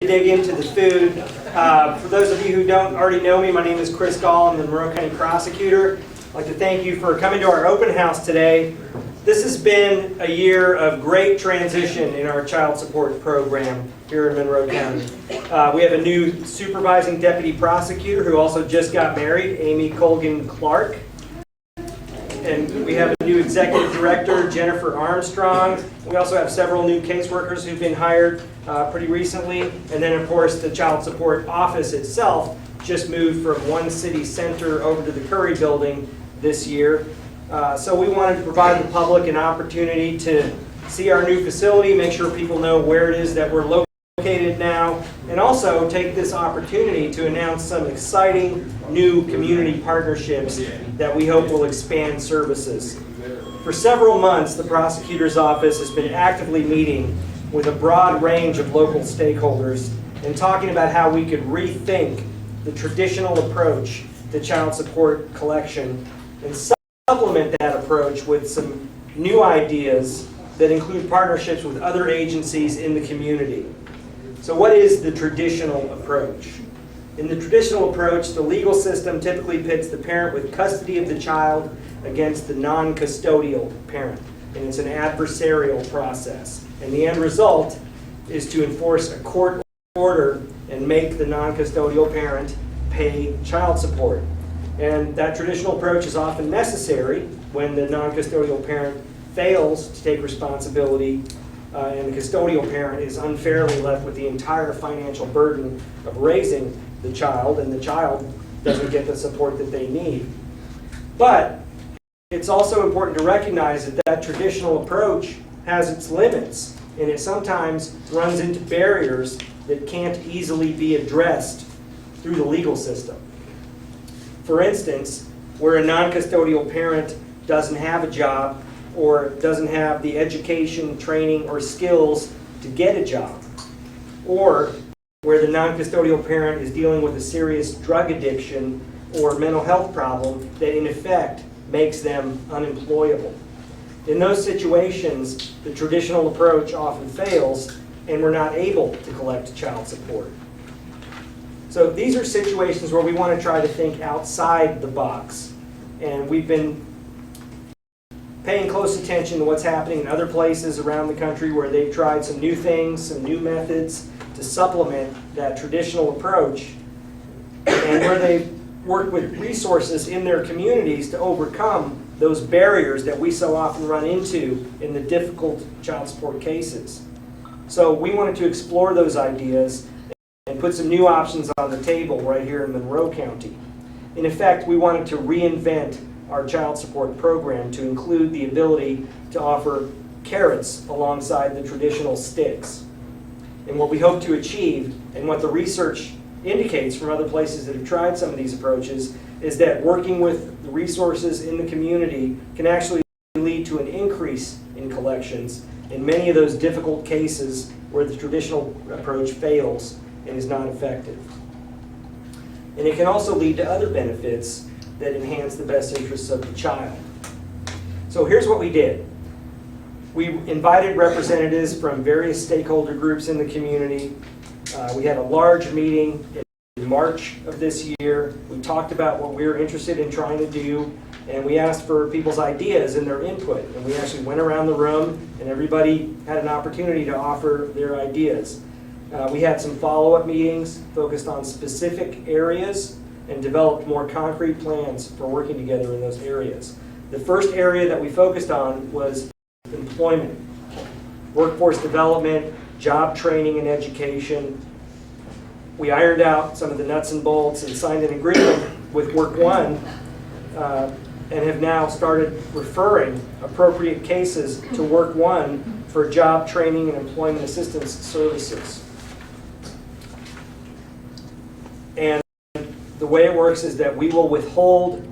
dig into the food. For those of you who don't already know me, my name is Chris Gaal. I'm the Monroe County Prosecutor. I'd like to thank you for coming to our open house today. This has been a year of great transition in our child support program here in Monroe County. We have a new supervising deputy prosecutor who also just got married, Amy Colgan Clark. And we have a new executive director, Jennifer Armstrong. We also have several new caseworkers who've been hired pretty recently. And then, of course, the child support office itself just moved from one city center over to the Curry building this year. So we wanted to provide the public an opportunity to see our new facility, make sure people know where it is that we're located now, and also take this opportunity to announce some exciting new community partnerships that we hope will expand services. For several months, the prosecutor's office has been actively meeting with a broad range of local stakeholders and talking about how we could rethink the traditional approach to child support collection and supplement that approach with some new ideas that include partnerships with other agencies in the community. So what is the traditional approach? In the traditional approach, the legal system typically pits the parent with custody of the child against the non-custodial parent, and it's an adversarial process. And the end result is to enforce a court order and make the non-custodial parent pay child support. And that traditional approach is often necessary when the non-custodial parent fails to take responsibility and the custodial parent is unfairly left with the entire financial burden of raising the child, and the child doesn't get the support that they need. But it's also important to recognize that that traditional approach has its limits, and it sometimes runs into barriers that can't easily be addressed through the legal system. For instance, where a non-custodial parent doesn't have a job or doesn't have the education, training, or skills to get a job, or where the non-custodial parent is dealing with a serious drug addiction or mental health problem that in effect makes them unemployable. In those situations, the traditional approach often fails and we're not able to collect child support. So these are situations where we want to try to think outside the box, and we've been paying close attention to what's happening in other places around the country where they've tried some new things, some new methods to supplement that traditional approach, and where they've worked with resources in their communities to overcome those barriers that we so often run into in the difficult child support cases. So we wanted to explore those ideas and put some new options on the table right here in Monroe County. In effect, we wanted to reinvent our child support program to include the ability to offer carrots alongside the traditional sticks. And what we hope to achieve, and what the research indicates from other places that have tried some of these approaches, is that working with the resources in the community can actually lead to an increase in collections in many of those difficult cases where the traditional approach fails and is not effective. And it can also lead to other benefits that enhance the best interests of the child. So here's what we did. We invited representatives from various stakeholder groups in the community. We had a large meeting in March of this year. We talked about what we were interested in trying to do, and we asked for people's ideas and their input. And we actually went around the room, and everybody had an opportunity to offer their ideas. We had some follow-up meetings focused on specific areas and developed more concrete plans for working together in those areas. The first area that we focused on was employment, workforce development, job training and education. We ironed out some of the nuts and bolts and signed an agreement with Work One and have now started referring appropriate cases to Work One for job training and employment assistance services. And the way it works is that we will withhold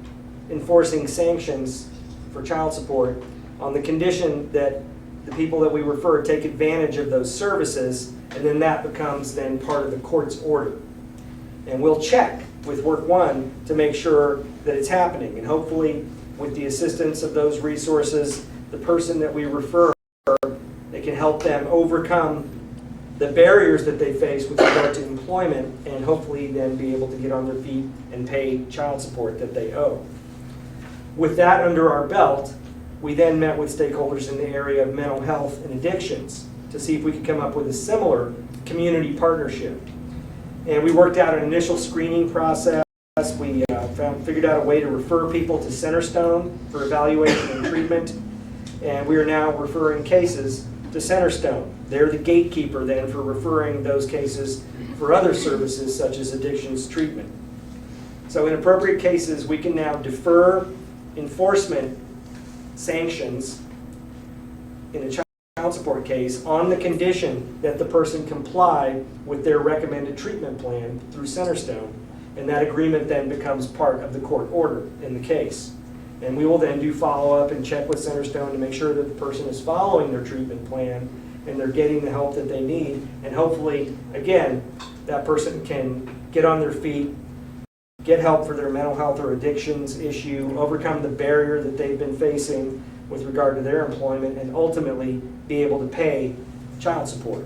enforcing sanctions for child support on the condition that the people that we refer take advantage of those services, and then that becomes then part of the court's order. And we'll check with Work One to make sure that it's happening, and hopefully with the assistance of those resources, the person that we refer, it can help them overcome the barriers that they face with regard to employment, and hopefully then be able to get on their feet and pay child support that they owe. With that under our belt, we then met with stakeholders in the area of mental health and addictions to see if we could come up with a similar community partnership. And we worked out an initial screening process. We figured out a way to refer people to Centerstone for evaluation and treatment. And we are now referring cases to Centerstone. They're the gatekeeper then for referring those cases for other services such as addictions treatment. So in appropriate cases, we can now defer enforcement sanctions in a child support case on the condition that the person comply with their recommended treatment plan through Centerstone. And that agreement then becomes part of the court order in the case. And we will then do follow-up and check with Centerstone to make sure that the person is following their treatment plan and they're getting the help that they need. And hopefully, again, that person can get on their feet, get help for their mental health or addictions issue, overcome the barrier that they've been facing with regard to their employment, and ultimately be able to pay child support.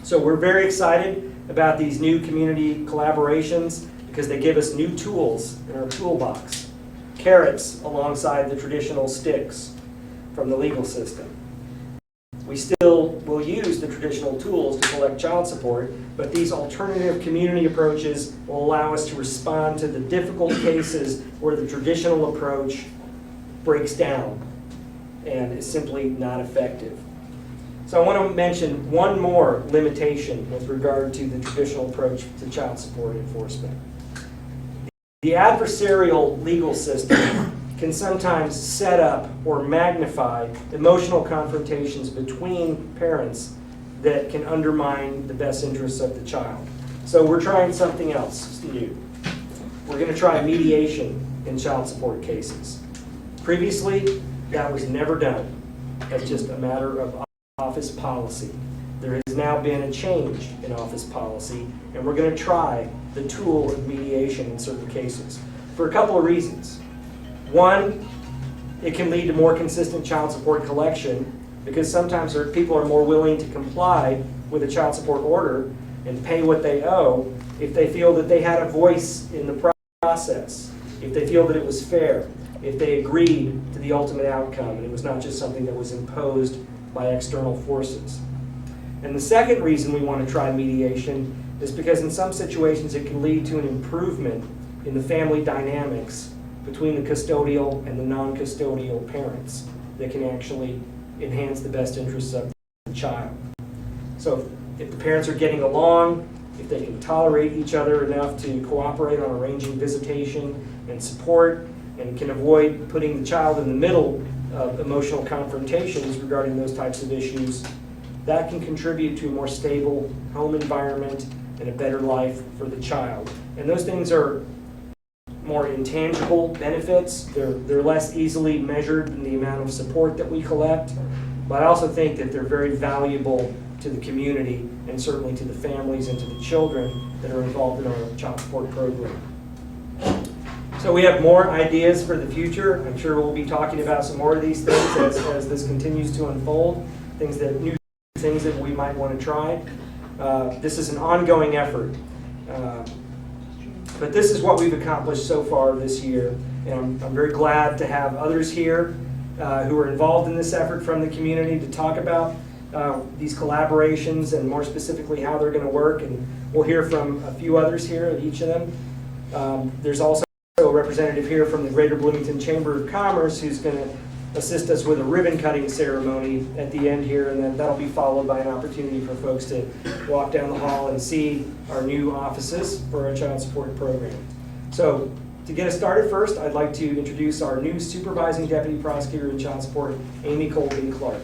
So we're very excited about these new community collaborations because they give us new tools in our toolbox, carrots alongside the traditional sticks from the legal system. We still will use the traditional tools to collect child support, but these alternative community approaches will allow us to respond to the difficult cases where the traditional approach breaks down and is simply not effective. So I want to mention one more limitation with regard to the traditional approach to child support enforcement. The adversarial legal system can sometimes set up or magnify emotional confrontations between parents that can undermine the best interests of the child. So we're trying something else new. We're going to try mediation in child support cases. Previously, that was never done. That's just a matter of office policy. There has now been a change in office policy, and we're going to try the tool of mediation in certain cases for a couple of reasons. One, it can lead to more consistent child support collection because sometimes people are more willing to comply with a child support order and pay what they owe if they feel that they had a voice in the process, if they feel that it was fair, if they agreed to the ultimate outcome and it was not just something that was imposed by external forces. And the second reason we want to try mediation is because in some situations it can lead to an improvement in the family dynamics between the custodial and the non-custodial parents that can actually enhance the best interests of the child. So if the parents are getting along, if they can tolerate each other enough to cooperate on arranging visitation and support, and can avoid putting the child in the middle of emotional confrontations regarding those types of issues, that can contribute to a more stable home environment and a better life for the child. And those things are more intangible benefits. They're less easily measured in the amount of support that we collect, but I also think that they're very valuable to the community and certainly to the families and to the children that are involved in our child support program. So we have more ideas for the future. I'm sure we'll be talking about some more of these things as this continues to unfold, new things that we might want to try. This is an ongoing effort. But this is what we've accomplished so far this year. And I'm very glad to have others here who are involved in this effort from the community to talk about these collaborations and more specifically how they're going to work. And we'll hear from a few others here at each of them. There's also a representative here from the Greater Bloomington Chamber of Commerce who's going to assist us with a ribbon cutting ceremony at the end here, and then that'll be followed by an opportunity for folks to walk down the hall and see our new offices for our child support program. So to get us started first, I'd like to introduce our new supervising deputy prosecutor in child support, Amy Colby Clark.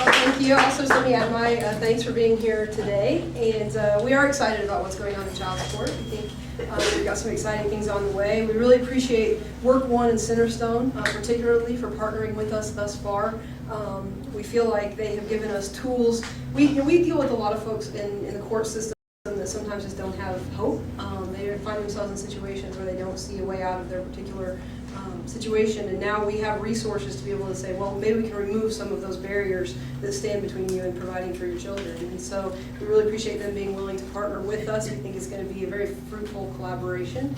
Thank you. Also, let me add my thanks for being here today. And we are excited about what's going on in child support. I think we've got some exciting things on the way. We really appreciate Work One and Centerstone, particularly for partnering with us thus far. We feel like they have given us tools. We deal with a lot of folks in the court system that sometimes just don't have hope. They find themselves in situations where they don't see a way out of their particular situation, and now we have resources to be able to say, well, maybe we can remove some of those barriers that stand between you and providing for your children. And so we really appreciate them being willing to partner with us. We think it's going to be a very fruitful collaboration.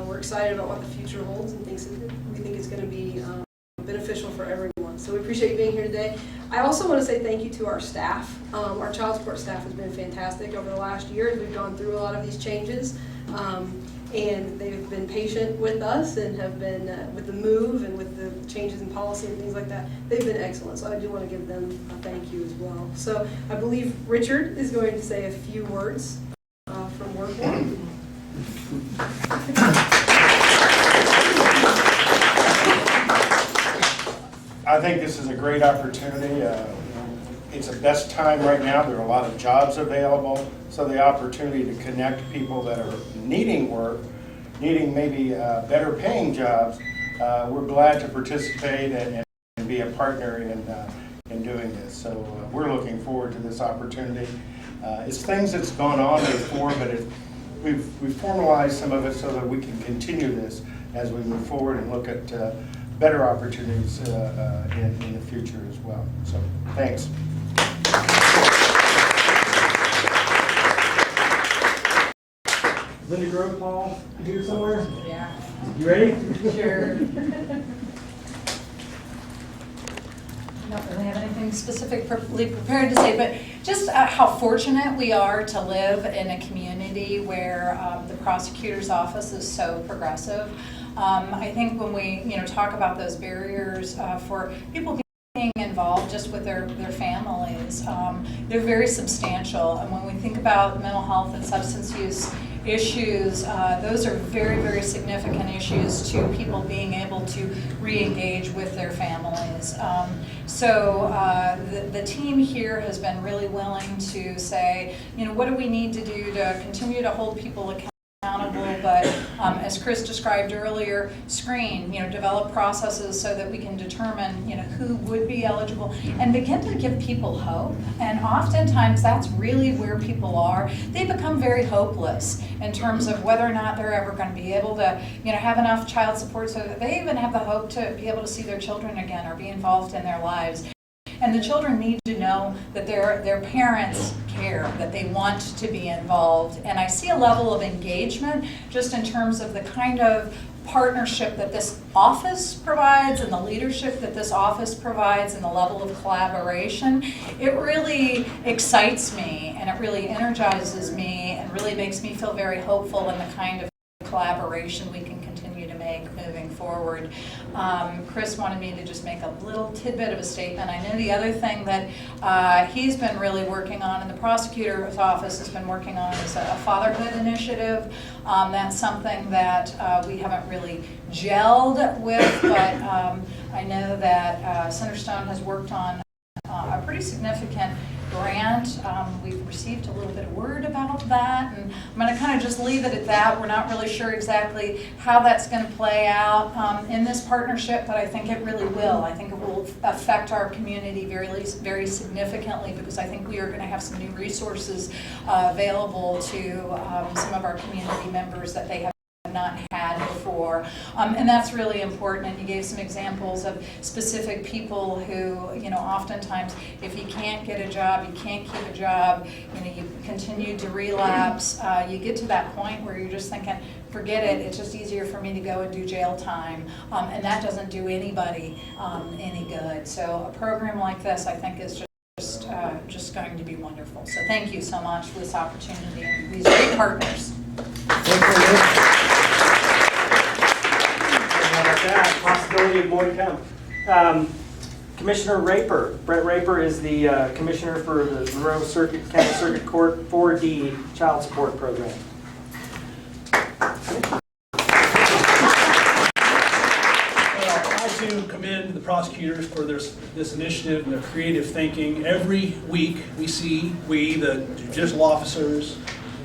We're excited about what the future holds, and we think it's going to be beneficial for everyone. So we appreciate you being here today. I also want to say thank you to our staff. Our child support staff has been fantastic over the last year as we've gone through a lot of these changes. And they've been patient with us and have been, with the move and with the changes in policy and things like that, they've been excellent. So I do want to give them a thank you as well. So I believe Richard is going to say a few words from Work One. I think this is a great opportunity. It's the best time right now. There are a lot of jobs available, so the opportunity to connect people that are needing work, needing maybe better paying jobs, we're glad to participate and be a partner in doing this. So we're looking forward to this opportunity. It's things that's gone on before, but we've formalized some of it so that we can continue this as we move forward and look at better opportunities in the future as well. So thanks. Linda Grove, Paul, you here somewhere? Yeah. You ready? Sure. I don't really have anything specifically prepared to say, but just how fortunate we are to live in a community where the prosecutor's office is so progressive. I think when we talk about those barriers for people being involved just with their families, they're very substantial. And when we think about mental health and substance use issues, those are very, very significant issues to people being able to re-engage with their families. So the team here has been really willing to say, what do we need to do to continue to hold people accountable, but as Chris described earlier, screen, develop processes so that we can determine, who would be eligible and begin to give people hope. And oftentimes that's really where people are. They become very hopeless in terms of whether or not they're ever going to be able to, have enough child support so that they even have the hope to be able to see their children again or be involved in their lives. And the children need to know that their parents care, that they want to be involved. And I see a level of engagement just in terms of the kind of partnership that this office provides and the leadership that this office provides and the level of collaboration. It really excites me and it really energizes me and really makes me feel very hopeful in the kind of collaboration we can continue to make moving forward. Chris wanted me to just make a little tidbit of a statement. I know the other thing that he's been really working on and the prosecutor's office has been working on is a fatherhood initiative. That's something that we haven't really gelled with, but I know that Senator Stone has worked on a pretty significant grant. We've received a little bit of word about that, and I'm going to kind of just leave it at that. We're not really sure exactly how that's going to play out in this partnership, but I think it really will. I think it will affect our community very, very significantly because I think we are going to have some new resources available to some of our community members that they have not had before, and that's really important. And you gave some examples of specific people who, oftentimes if you can't get a job, you can't keep a job, you continue to relapse, you get to that point where you're just thinking, forget it, it's just easier for me to go and do jail time, and that doesn't do anybody any good. So a program like this, I think, is just going to be wonderful. So thank you so much for this opportunity and these great partners. That possibility of more to come. Commissioner Raper. Brett Raper is the commissioner for the Monroe County Circuit Court 4D Child Support Program. I too commend the prosecutors for this initiative and their creative thinking. Every week we, the judicial officers,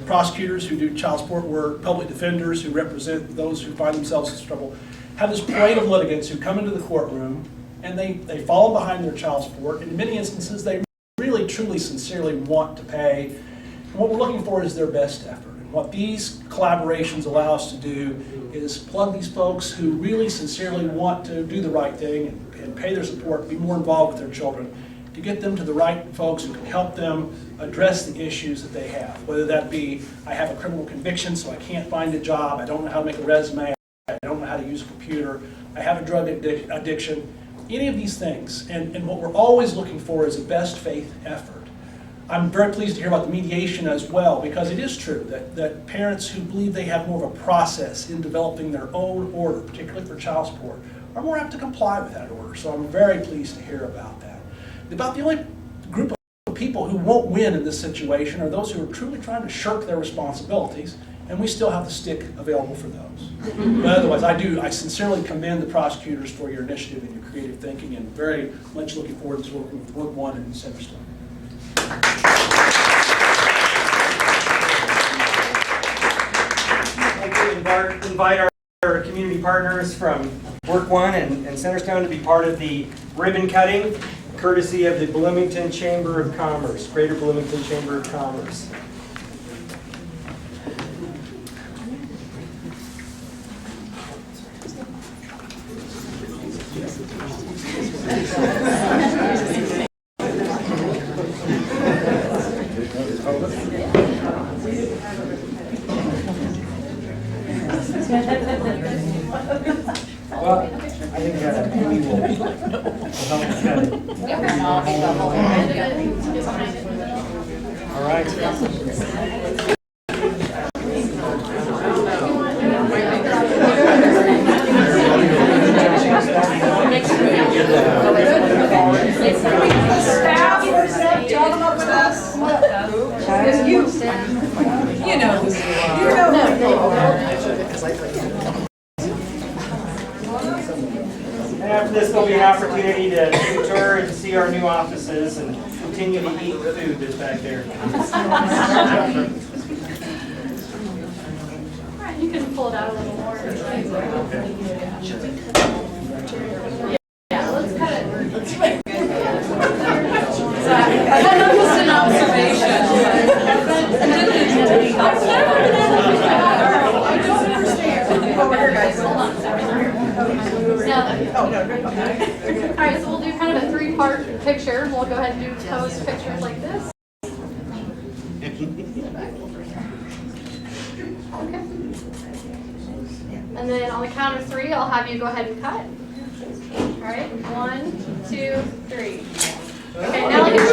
prosecutors who do child support work, public defenders who represent those who find themselves in trouble, have this parade of litigants who come into the courtroom and they fall behind their child support. And in many instances, they really, truly, sincerely want to pay. And what we're looking for is their best effort. What these collaborations allow us to do is plug these folks who really sincerely want to do the right thing and pay their support, be more involved with their children, to get them to the right folks who can help them address the issues that they have. Whether that be, I have a criminal conviction so I can't find a job, I don't know how to make a resume, I don't know how to use a computer, I have a drug addiction, any of these things. And what we're always looking for is a best faith effort. I'm very pleased to hear about the mediation as well, because it is true that parents who believe they have more of a process in developing their own order, particularly for child support, are more apt to comply with that order. So I'm very pleased to hear about that. About the only group of people who won't win in this situation are those who are truly trying to shirk their responsibilities, and we still have the stick available for those. But otherwise, I sincerely commend the prosecutors for your initiative and your creative thinking, and very much looking forward to working with Work One and Centerstone. I'd like to invite our community partners from Work One and Centerstone to be part of the ribbon cutting, courtesy of the Bloomington Chamber of Commerce, Greater Bloomington Chamber of Commerce. Well, I think we will help cut it. All right. And after this, there'll be an opportunity to tour and see our new offices and continue to eat the food that's back there. All right, you can pull it out a little more. Yeah, let's cut it. That's just an observation. Over here, guys. Hold on. All right, so we'll do kind of a three-part picture. We'll go ahead and do pose pictures like this. Okay. And then on the count of three, I'll have you go ahead and cut. All right, 1, 2, 3. Okay, now look at